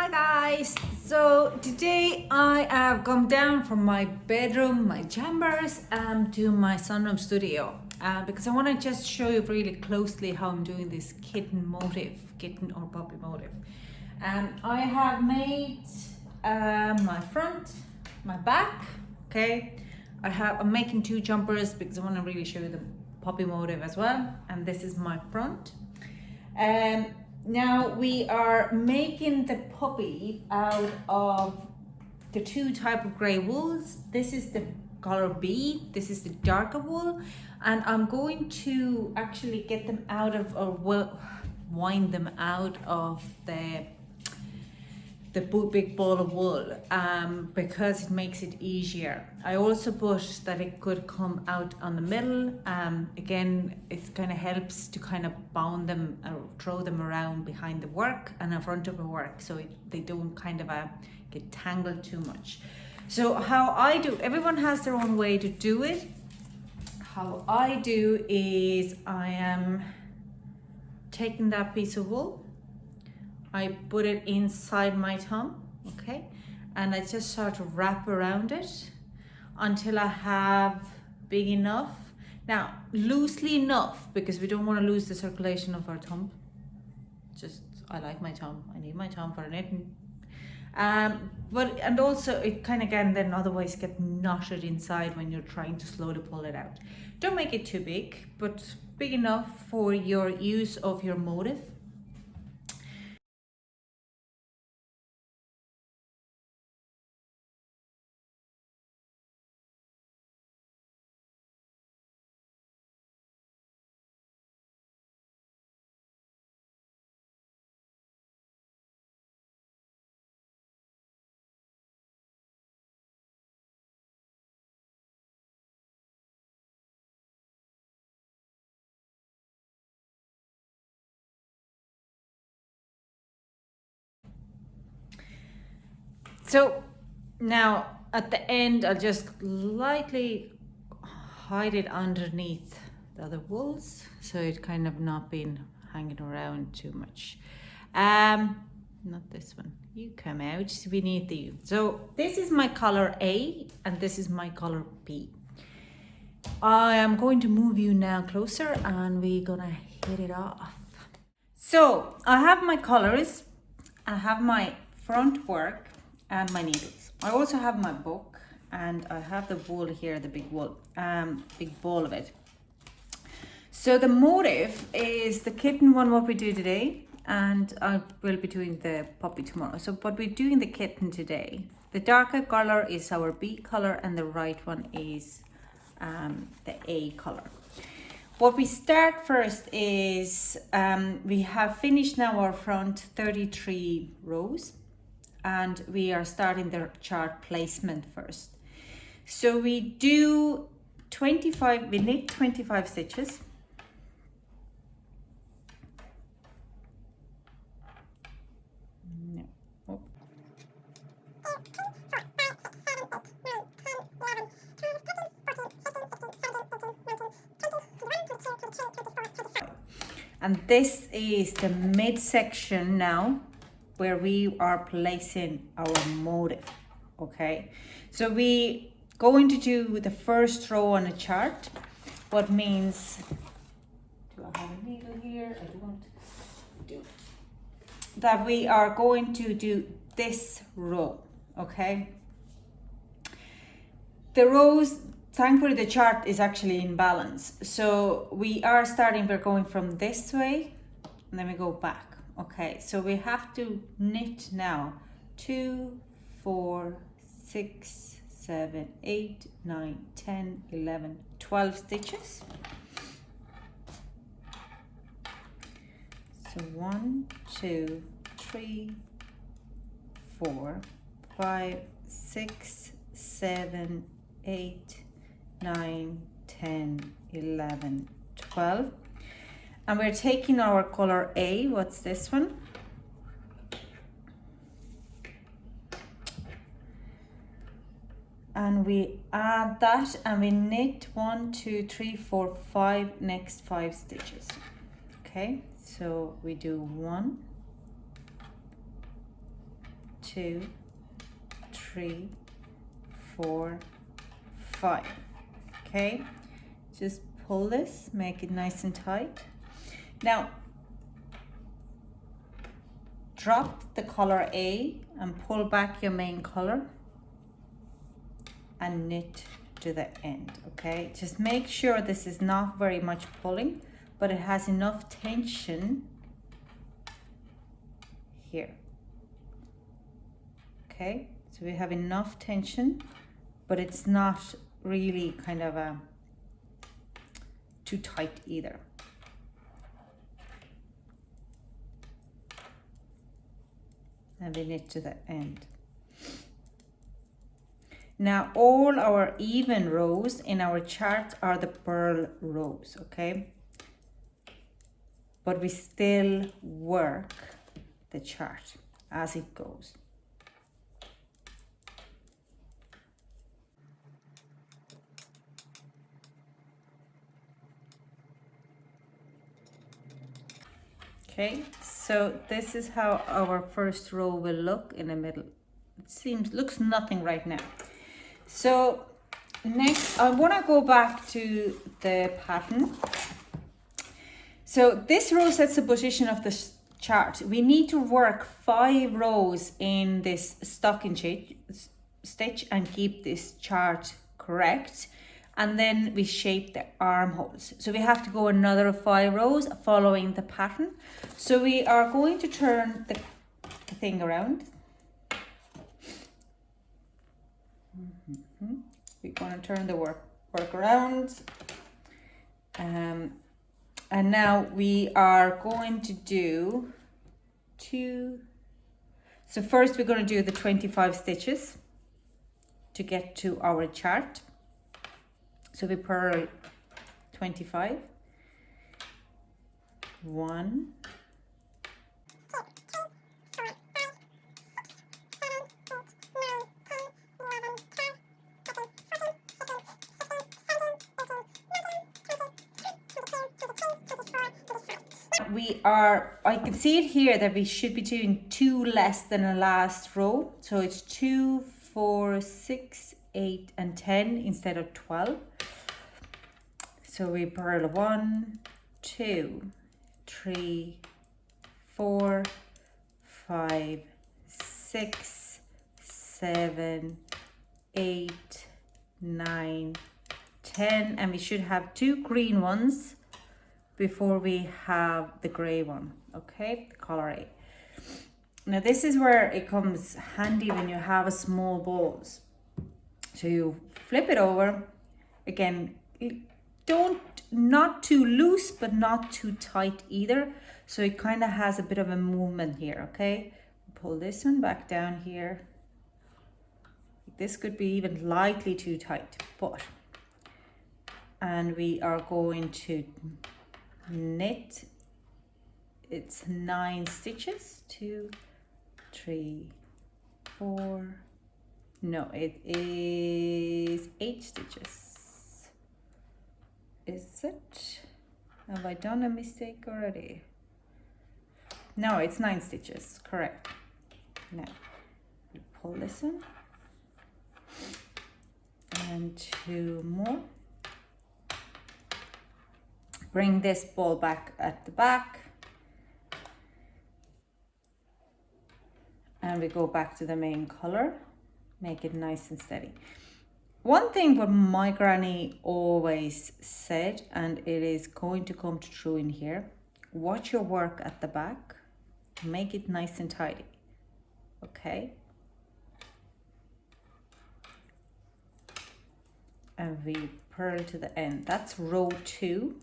Hi guys! So today I have come down from my bedroom, my chambers, to my sunroom studio because I want to just show you really closely how I'm doing this kitten motif, kitten or puppy motif. I have made my front, my back, okay? I'm making two jumpers because I want to really show you the puppy motif as well, and this is my front. Now we are making the puppy out of the two type of grey wools. This is the color B, this is the darker wool, and I'm going to actually get them out of, or wind them out of the big ball of wool because it makes it easier. I also put that it could come out on the middle. Again, it kind of helps to kind of bound them or throw them around behind the work and in front of the work, so they don't kind of get tangled too much. So how I do, everyone has their own way to do it. How I do is I am taking that piece of wool, I put it inside my thumb, okay? And I just sort of wrap around it until I have big enough. Now, loosely enough, because we don't want to lose the circulation of our thumb. I like my thumb. I need my thumb for knitting. And also it kind of can then otherwise get knotted inside when you're trying to slowly pull it out. Don't make it too big, but big enough for your use of your motif. So now at the end, I'll just lightly hide it underneath the other wools, so it kind of not been hanging around too much. Not this one. You come out. We need the. So this is my color A, and this is my color B. I am going to move you now closer, and we're gonna hit it off. So I have my colors. I have my front work and my needles. I also have my book, and I have the wool here, the big wool, big ball of it. So the motif is the kitten one, what we do today, and I will be doing the puppy tomorrow. So but we're doing the kitten today. The darker color is our B color, and the right one is the A color. What we start first is we have finished now our front 33 rows, and we are starting the chart placement first. So we do 25, we knit 25 stitches. No. Oh. And this is the midsection now, where we are placing our motif, okay? So we going to do the first row on a chart, what means, do I have a needle here? I don't do. That we are going to do this row, okay? The rows, thankfully the chart is actually in balance. So we are starting, we're going from this way, and then we go back. Okay, so we have to knit now 2, 4, 6, 7, 8, 9, 10, 11, 12 stitches. So 1, 2, 3, 4, 5, 6, 7, 8, 9, 10, 11, 12. And we're taking our color A, what's this one? And we add that, and we knit 1, 2, 3, 4, 5, next 5 stitches. Okay, so we do 1, 2, 3, 4, 5. Okay, just pull this, make it nice and tight. Now drop the color A and pull back your main color and knit to the end. Okay, just make sure this is not very much pulling, but it has enough tension here. Okay, so we have enough tension, but it's not really kind of too tight either. And we knit to the end. Now all our even rows in our chart are the purl rows, okay? But we still work the chart as it goes. Okay, so this is how our first row will look in the middle. It looks nothing right now. So next I want to go back to the pattern. So this row sets the position of the chart. We need to work 5 rows in this stocking stitch and keep this chart correct. And then we shape the armholes. So we have to go another 5 rows following the pattern. So we are going to turn the thing around. We're going to turn the work around. And now we are going to do 2. So first we're going to do the 25 stitches to get to our chart. So we purl 25, 1, I can see it here that we should be doing 2 less than the last row. So it's 2, 4, 6, 8 and 10 instead of 12. So we purl 1, 2, 3, 4, 5, 6, 7, 8, 9, 10, and we should have 2 green ones before we have the gray one, okay, the color A. Now this is where it comes handy when you have a small balls. So you flip it over, again, not too loose, but not too tight either. So it kind of has a bit of a movement here, okay? Pull this one back down here. This could be even lightly too tight, and we are going to knit. It's 9 stitches, 2, 3, 4, no, it is 8 stitches. Is it? Have I done a mistake already? No, it's 9 stitches, correct. Now, we pull this in. And 2 more. Bring this ball back at the back. And we go back to the main color. Make it nice and steady. One thing what my granny always said, and it is going to come true in here, watch your work at the back, make it nice and tidy, okay? And we purl to the end. That's row 2.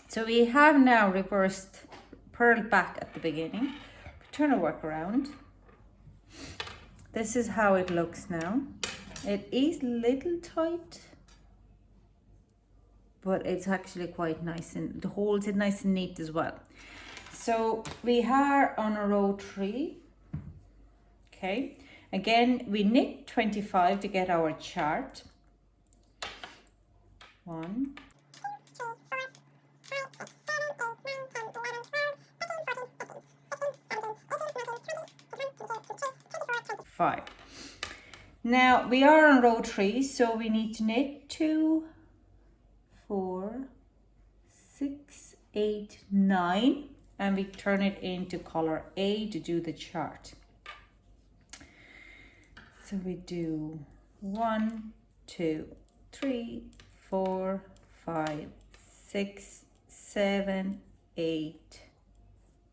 So we have now reversed, purled back at the beginning. Turn our work around. This is how it looks now. It is a little tight, but it's actually quite nice and it holds it nice and neat as well. So we are on a row 3. Okay, again we knit 25 to get our chart. 1, 5. Now we are on row 3, so we need to knit 2, 4, 6, 8, 9, and we turn it into color A to do the chart. So we do 1, 2, 3, 4, 5, 6, 7, 8,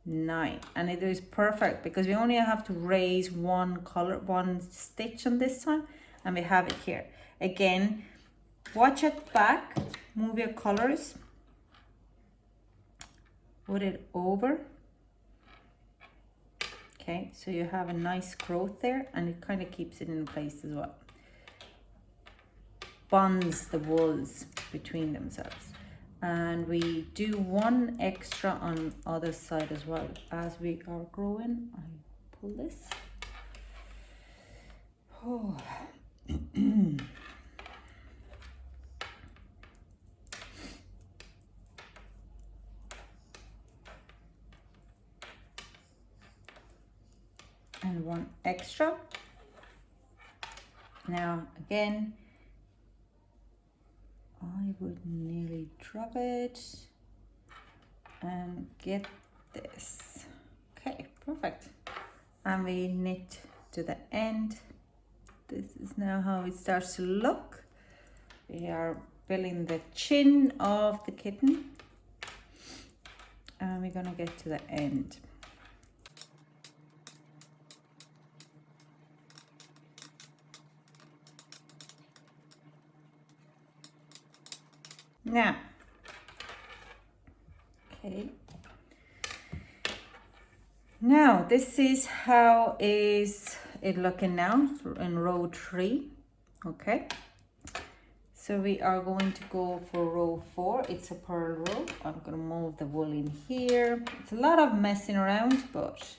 9, and it is perfect because we only have to raise one stitch on this time, and we have it here. Again, watch it back, move your colors, put it over. Okay, so you have a nice growth there, and it kind of keeps it in place as well. Bonds the wools between themselves. And we do one extra on other side as well. As we are growing, I pull this. Oh. And one extra. Now again, I would nearly drop it and get this. Okay, perfect. And we knit to the end. This is now how it starts to look. We are building the chin of the kitten, and we're gonna get to the end. Now, okay. Now this is how is it looking now in row 3. Okay. So we are going to go for row 4. It's a purl row. I'm gonna move the wool in here. It's a lot of messing around, but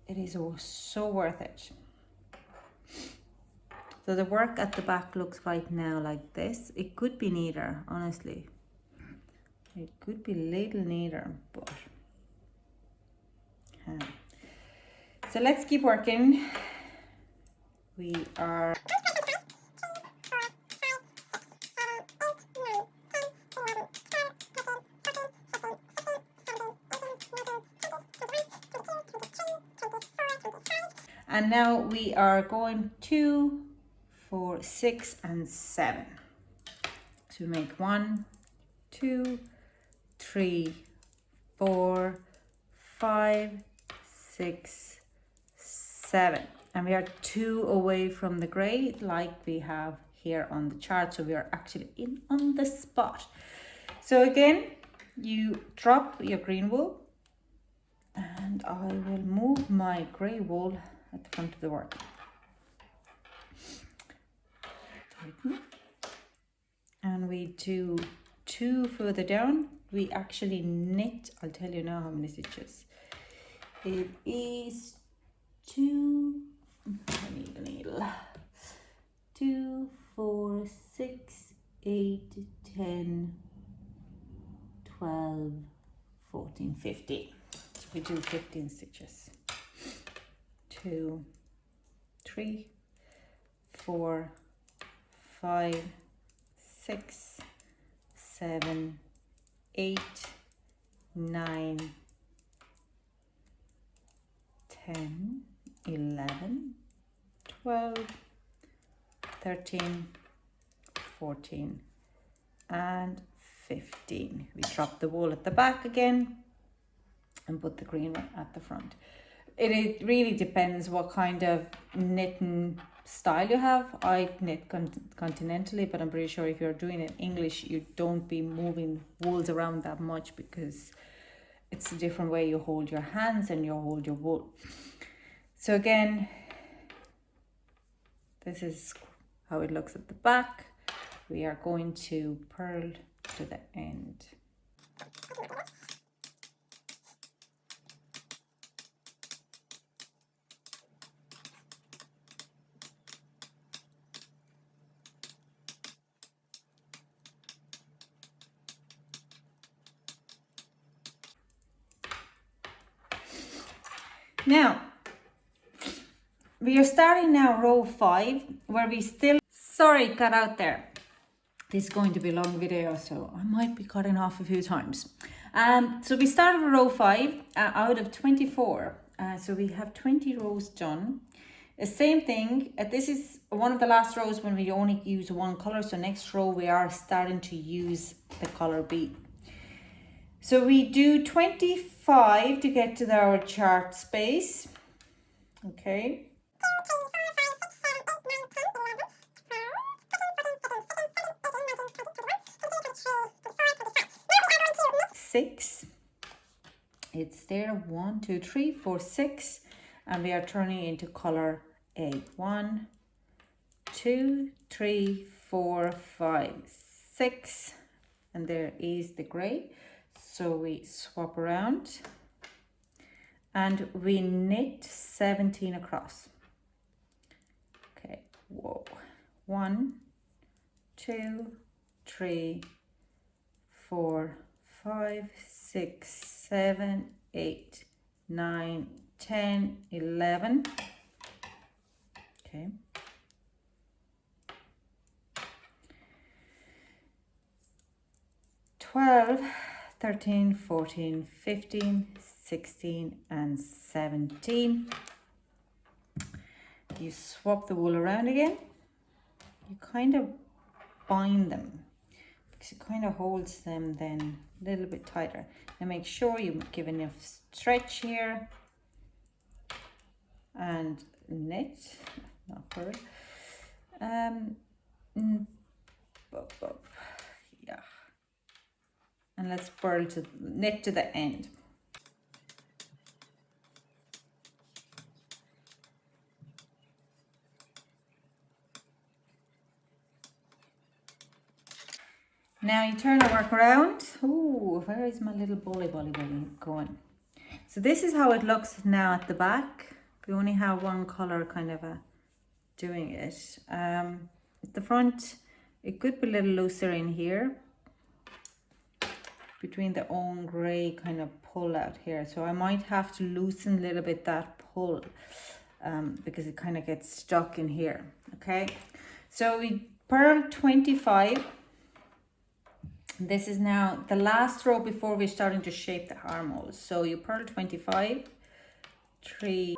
it is so worth it. So the work at the back looks right now like this. It could be neater, honestly. It could be a little neater, but so let's keep working. We are and now we are going 2, 4, 6, and 7. So we make 1, 2, 3, 4, 5, 6, 7, and we are 2 away from the gray like we have here on the chart. So we are actually in on the spot. So again, you drop your green wool, and I will move my gray wool at the front of the work. Tighten. And we do 2 further down. We actually knit, I'll tell you now how many stitches. It is 2, I need a needle. 2, 4, 6, 8, 10, 12, 14, 15. So we do 15 stitches. 2, 3, 4, 5, 6, 7, 8, 9, 10, 11, 12, 13, 14, and 15. We drop the wool at the back again and put the green one at the front. It really depends what kind of knitting style you have. I knit continentally, but I'm pretty sure if you're doing it English, you don't be moving wools around that much because it's a different way you hold your hands and you hold your wool. So again, this is how it looks at the back. We are going to purl to the end. Now, we are starting now row 5, where we still, sorry, cut out there. This is going to be a long video, so I might be cutting off a few times. So we started with row 5 out of 24. So we have 20 rows done. The same thing, this is one of the last rows when we only use one color. So next row we are starting to use the color B. So we do 25 to get to our chart space. Okay. 6. It's there. 1, 2, 3, 4, 6, and we are turning into color A. 1, 2, 3, 4, 5, 6, and there is the gray. So we swap around and we knit 17 across. Okay, whoa. 1, 2, 3, 4, 5, 6, 7, 8, 9, 10, 11. Okay. 12, 13, 14, 15, 16, and 17. You swap the wool around again. You kind of bind them, because it kind of holds them then a little bit tighter. And make sure you give enough stretch here and knit, not purl. Yeah, and let's purl to knit to the end. Now you turn the work around. Ooh, where is my little bully going? So this is how it looks now at the back. We only have one color kind of doing it. At the front, it could be a little looser in here, between the own grey kind of pull out here. So I might have to loosen a little bit that pull, because it kind of gets stuck in here. Okay, so we purl 25. This is now the last row before we're starting to shape the armholes. So you purl 25, 3,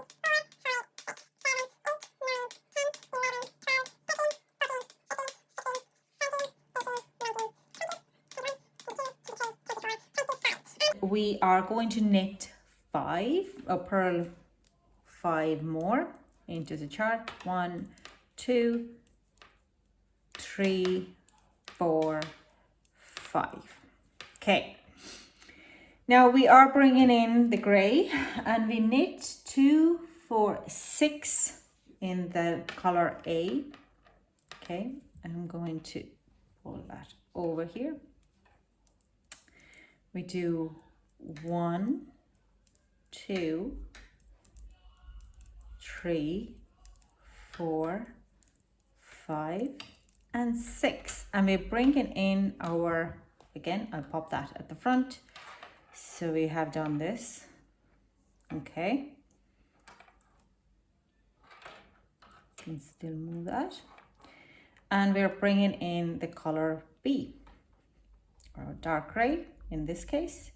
we are going to knit 5 or purl 5 more into the chart. 1, 2, 3, 4, 5. Okay, now we are bringing in the gray, and we knit 2, 4, 6 in the color A. Okay, I'm going to pull that over here. We do 1, 2, 3, 4, 5, and 6, and we're bringing in our, again, I'll pop that at the front. So we have done this. Okay, can still move that, and we're bringing in the color B, or dark gray in this case.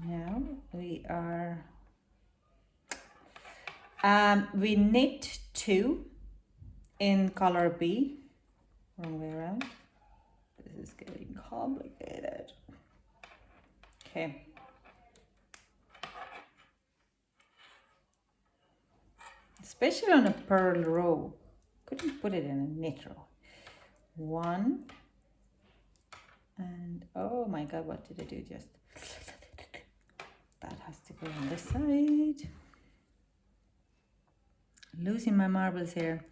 Now we are we knit 2 in color B. Wrong way around. This is getting complicated. Okay. Especially on a purl row. Couldn't put it in a knit row. 1, and oh my god, what did I do just? That has to go on this side. Losing my marbles here.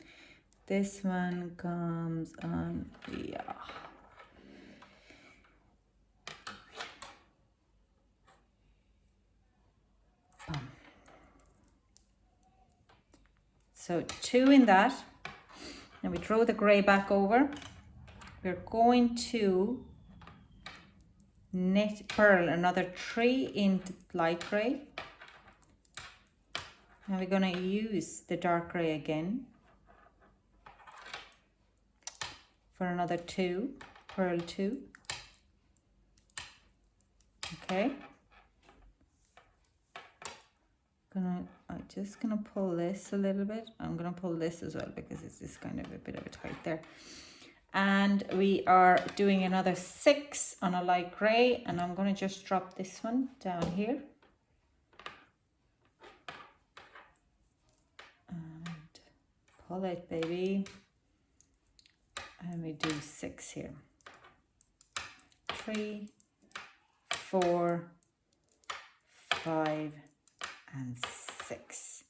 This one comes on, yeah. Boom. So 2 in that, and we throw the gray back over. We're going to knit, purl another 3 into light gray, Now we're going to use the dark gray again for another 2, purl 2. Okay. I'm just gonna pull this a little bit. I'm gonna pull this as well because it's just kind of a bit of a tight there. And we are doing another 6 on a light gray, and I'm gonna just drop this one down here. And pull it, baby. And we do 6 here. 3, 4, 5, and 6.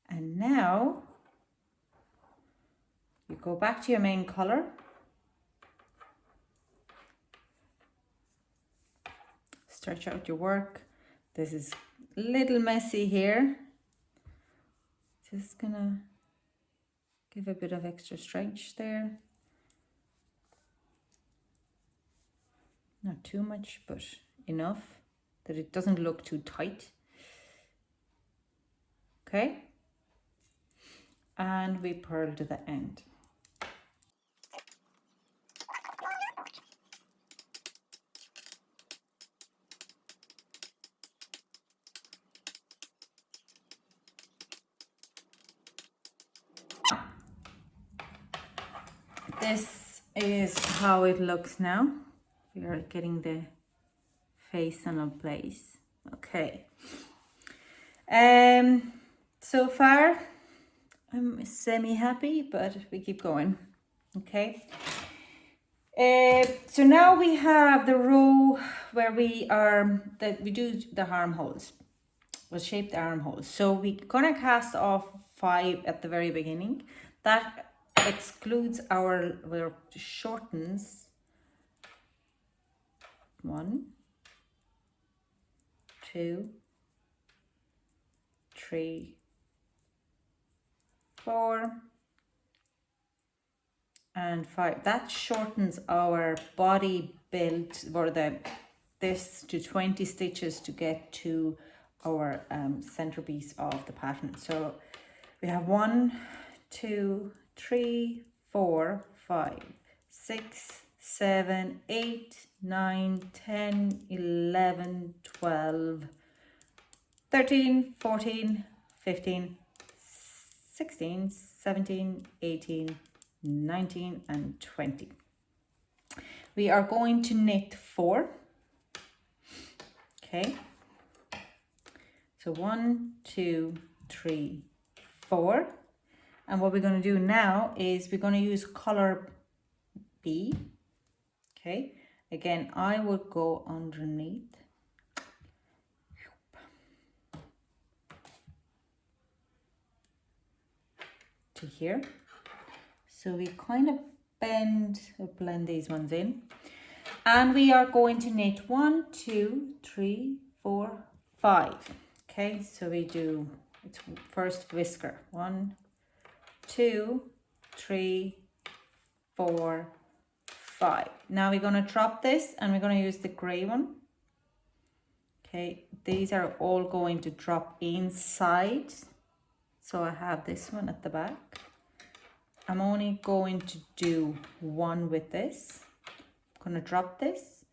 And now you go back to your main color. Stretch out your work. This is a little messy here. Just gonna give a bit of extra stretch there. Not too much, but enough that it doesn't look too tight. Okay. And we purl to the end. This is how it looks now. We are getting the face in place. Okay. So far I'm semi-happy, but we keep going. Okay. So now we have the row where we do the armholes. We'll shape the armholes. So we're gonna cast off 5 at the very beginning. That excludes shortens 1, 2, 3, 4, and 5. That shortens our body build, or this to 20 stitches to get to our centerpiece of the pattern. So we have 1, 2, 3, 4, 5, 6, 7, 8, 9, 10, 11, 12, 13, 14, 15, 16, 17, 18, 19, and 20. We are going to knit 4. Okay. So 1, 2, 3, 4. And what we're going to do now is we're going to use color B. Okay. Again, I would go underneath. To here. So we kind of blend these ones in. And we are going to knit 1, 2, 3, 4, 5. Okay, so we do it's first whisker. 1, 2, 3, 4, 5. Now we're going to drop this and we're going to use the gray one. Okay, these are all going to drop inside. So I have this one at the back. I'm only going to do 1 with this. I'm going to drop this.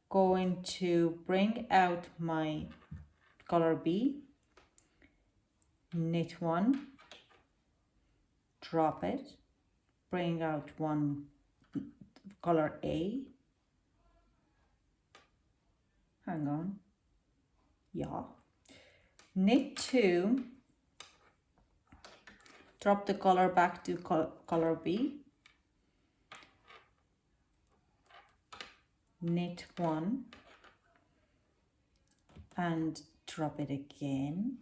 Going to bring out my color B. Knit 1. Drop it. Bring out 1 color A. Hang on. Yeah. Knit 2. Drop the color back to color B. Knit 1 and drop it again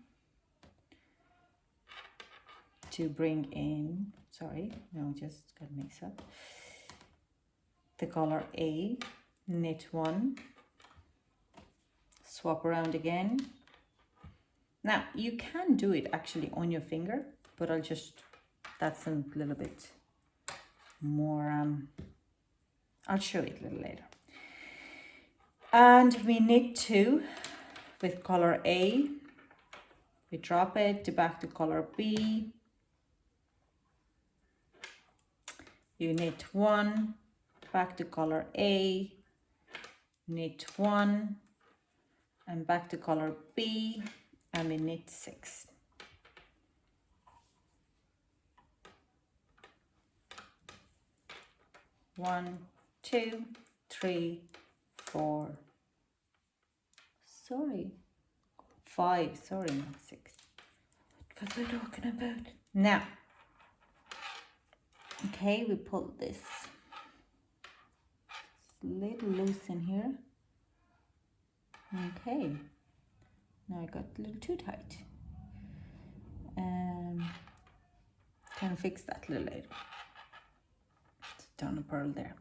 to bring in, just got mixed up, the color A. Knit 1, swap around again. Now you can do it actually on your finger, but that's a little bit more, I'll show it a little later. And we knit 2 with color A, We drop it to back to color B. You knit 1, back to color A, knit 1, and back to color B, and we knit 6. One, 2, 3, 4. Sorry. 5. Sorry, not 6. What was I talking about? Now, okay, we pull this. It's a little loose in here. Okay. Now I got a little too tight. Can fix that a little later. Down a pearl there.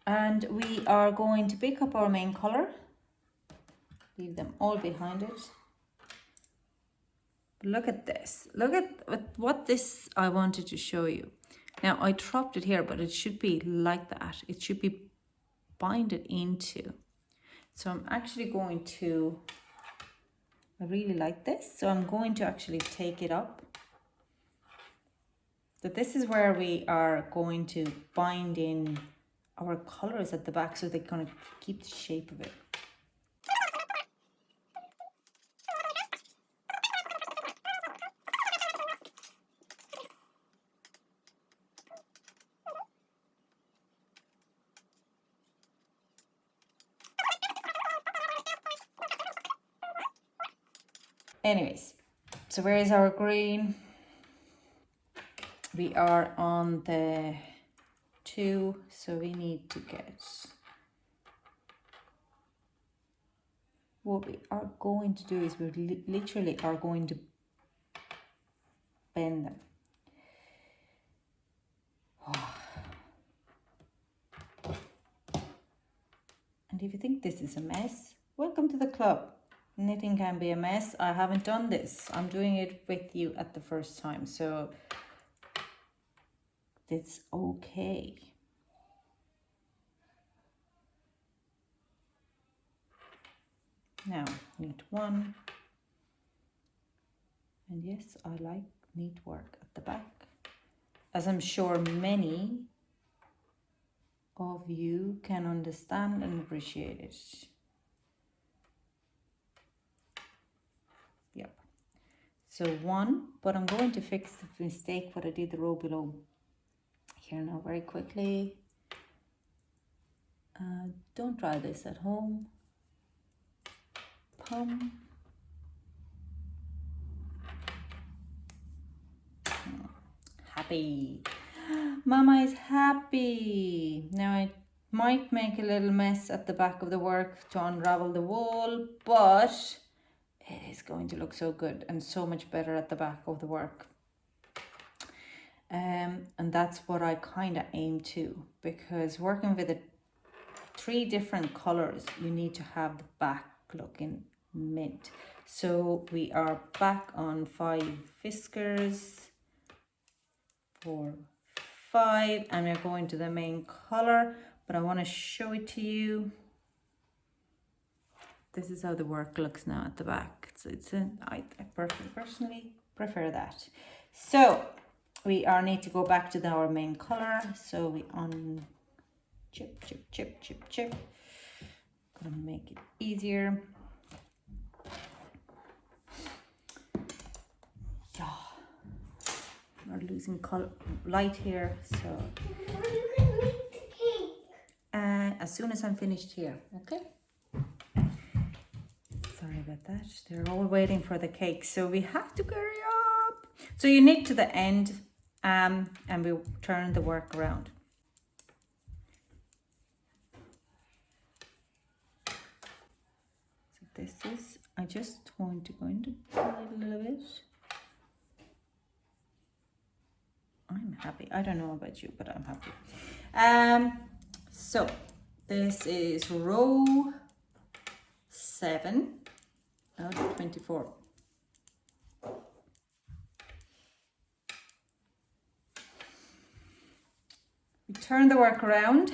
And we are going to pick up our main color, leave them all behind it. Look at this. Look at what this I wanted to show you. Now I dropped it here, but it should be like that. It should be binded into. So I'm actually going to, I really like this. So I'm going to actually take it up. So this is where we are going to bind in our colors at the back so they're going to keep the shape of it. Anyways, so where is our green? We are on the 2, so we need to get, what we are going to do is we literally are going to bend them. And if you think this is a mess, welcome to the club. Knitting can be a mess. I haven't done this. I'm doing it with you at the first time, so it's okay. Now, knit 1. And yes, I like neat work at the back, as I'm sure many of you can understand and appreciate it. Yep. So 1, but I'm going to fix the mistake what I did the row below here now very quickly. Don't try this at home. Pum. Happy. Mama is happy. Now I might make a little mess at the back of the work to unravel the wool, but it is going to look so good and so much better at the back of the work. And that's what I kind of aim to, because working with 3 different colors, you need to have the back looking mint. So we are back on 5 whiskers, 4, 5, and we're going to the main color, but I want to show it to you. This is how the work looks now at the back. I personally prefer that. So we need to go back to our main color. So we chip, chip, chip, chip, chip. Gonna make it easier. Yeah, we're losing color light here, so as soon as I'm finished here, okay. Sorry about that. They're all waiting for the cake, so we have to hurry up. So you knit to the end, and we turn the work around. So this is, I just want to go into a little bit. I'm happy. I don't know about you, but I'm happy. So this is row 7 out of 24. We turn the work around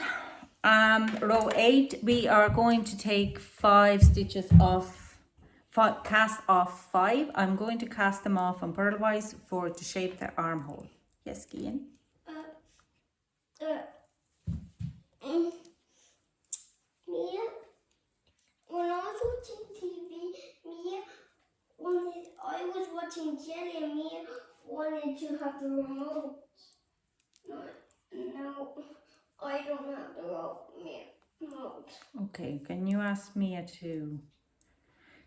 Row 8, we are going to take 5 stitches off, cast off 5. I'm going to cast them off on purlwise to shape the armhole. Yes, Kian? Mia, when I was watching TV, Mia I was watching Jelly and Mia wanted to have the remote. No, I don't have the remote. Okay, can you ask Mia to...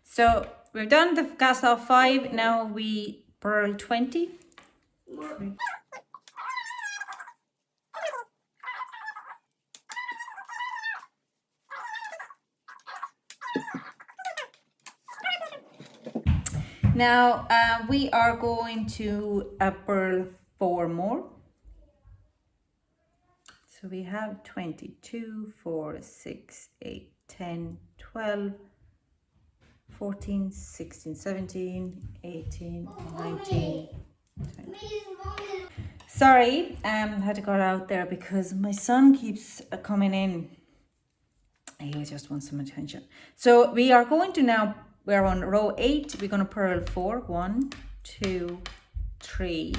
So we've done the cast off 5, now we purl 20. Now we are going to purl 4 more. So we have 22, 4, 6, 8, 10, 12, 14, 16, 17, 18, 19, 20. Sorry, I had to go out there because my son keeps coming in. He just wants some attention. So we are going to now, we're on row 8. We're going to purl 4. 1, 2, 3,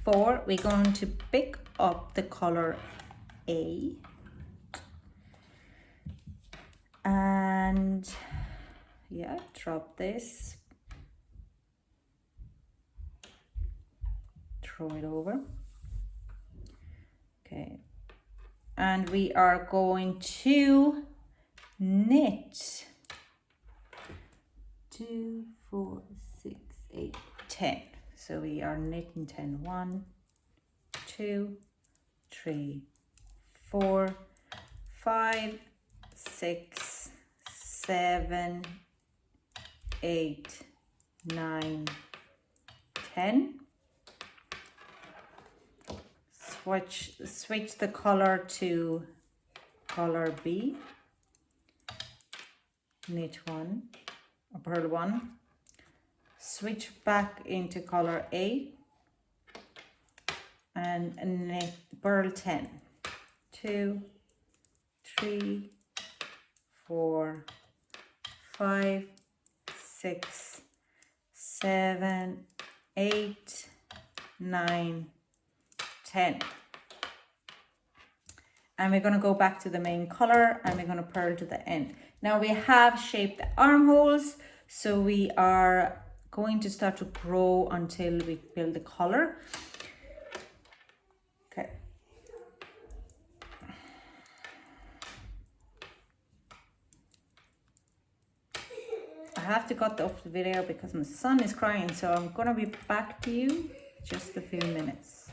4. We're going to pick up the color A. And yeah, drop this. Throw it over. Okay. And we are going to knit 2, 4, 6, 8, 10. So we are knitting 10. 1, 2, 3, 4, 5, 6, 7, 8, 9, 10. Switch the color to color B. Knit 1, or purl 1. Switch back into color A and knit purl 10. 2, 3, 4, 5, 6, 7, 8, 9, 10. And we're going to go back to the main color and we're going to purl to the end. Now we have shaped the armholes, so we are going to start to grow until we build the color. Okay. I have to cut off the video because my son is crying, so I'm going to be back to you just a few minutes.